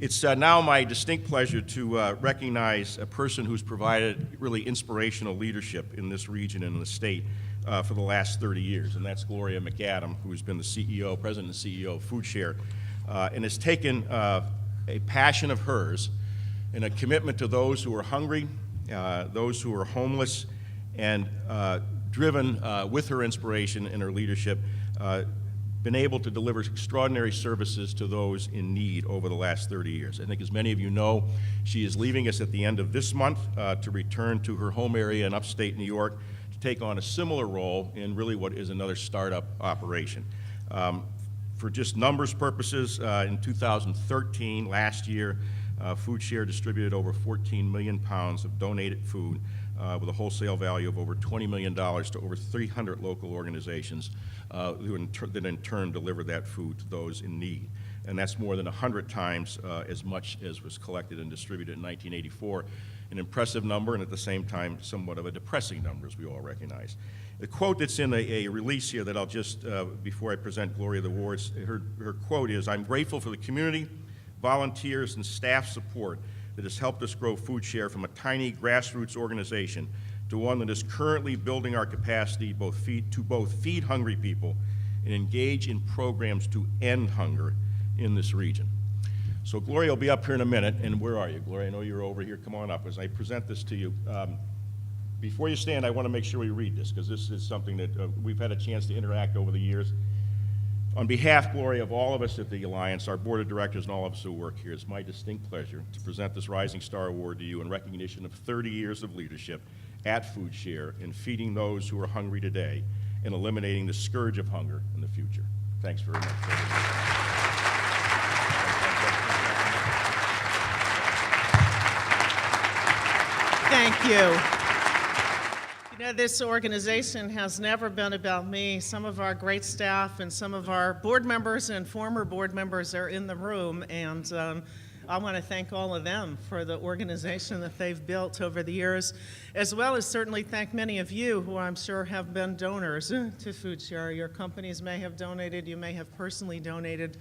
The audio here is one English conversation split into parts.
It's now my distinct pleasure to recognize a person who's provided really inspirational leadership in this region and in the state for the last 30 years, and that's Gloria McAdam, who's been the president and CEO of Foodshare, and has taken a passion of hers and a commitment to those who are hungry, those who are homeless, and driven with her inspiration and her leadership, been able to deliver extraordinary services to those in need over the last 30 years. I think as many of you know, she is leaving us at the end of this month to return to her home area in upstate New York to take on a similar role in really what is another startup operation. For just numbers purposes, in 2013, last year, Foodshare distributed over 14 million pounds of donated food with a wholesale value of over $20 million to over 300 local organizations that in turn deliver that food to those in need. And that's more than 100 times as much as was collected and distributed in 1984. An impressive number, and at the same time, somewhat of a depressing number, as we all recognize. The quote that's in a release here that I'll just, before I present Gloria the awards, her quote is, "I'm grateful for the community, volunteers, and staff support that has helped us grow Foodshare from a tiny grassroots organization to one that is currently building our capacity to both feed hungry people and engage in programs to end hunger in this region." So Gloria will be up here in a minute, and where are you, Gloria? I know you're over here. Come on up as I present this to you. Before you stand, I want to make sure we read this, because this is something that we've had a chance to interact over the years. On behalf, Gloria, of all of us at the Alliance, our board of directors, and all of us who work here, it's my distinct pleasure to present this Rising Star Award to you in recognition of 30 years of leadership at Foodshare in feeding those who are hungry today and eliminating the scourge of hunger in the future. Thanks very much. Thank you. You know, this organization has never been about me. Some of our great staff and some of our board members and former board members are in the room, and I want to thank all of them for the organization that they've built over the years, as well as certainly thank many of you who I'm sure have been donors to Foodshare. Your companies may have donated, you may have personally donated.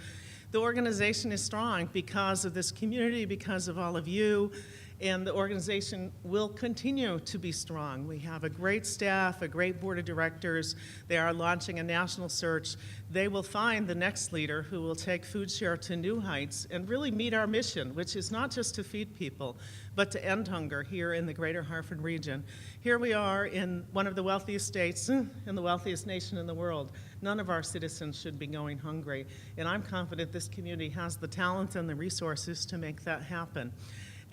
The organization is strong because of this community, because of all of you, and the organization will continue to be strong. We have a great staff, a great board of directors. They are launching a national search. They will find the next leader who will take Foodshare to new heights and really meet our mission, which is not just to feed people, but to end hunger here in the greater Hartford region. Here we are in one of the wealthiest states and the wealthiest nation in the world. None of our citizens should be going hungry, and I'm confident this community has the talent and the resources to make that happen.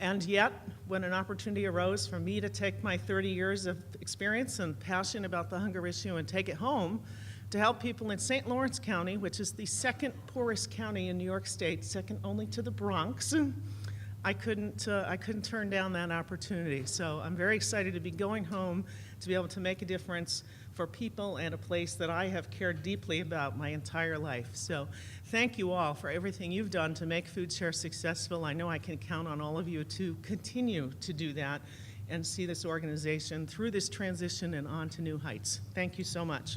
And yet, when an opportunity arose for me to take my 30 years of experience and passion about the hunger issue and take it home to help people in St. Lawrence County, which is the second poorest county in New York State, second only to the Bronx, I couldn't turn down that opportunity. So I'm very excited to be going home to be able to make a difference for people and a place that I have cared deeply about my entire life. So thank you all for everything you've done to make Foodshare successful. I know I can count on all of you to continue to do that and see this organization through this transition and on to new heights. Thank you so much.